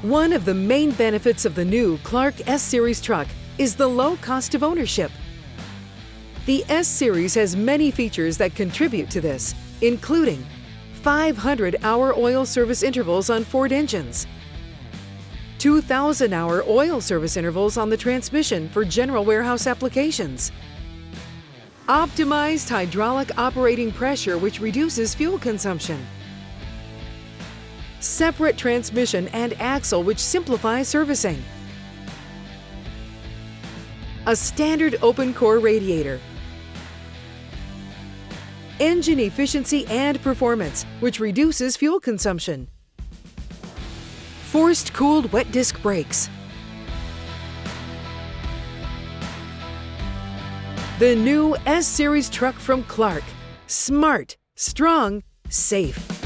One of the main benefits of the new Clark S-Series truck is the low cost of ownership. The S-Series has many features that contribute to this, including 500-hour oil service intervals on Ford engines, 2,000-hour oil service intervals on the transmission for general warehouse applications, optimized hydraulic operating pressure which reduces fuel consumption, separate transmission and axle which simplifies servicing, a standard open-core radiator, engine efficiency and performance which reduces fuel consumption, forced cooled wet disc brakes. The new S-Series truck from Clark. Smart, strong, safe.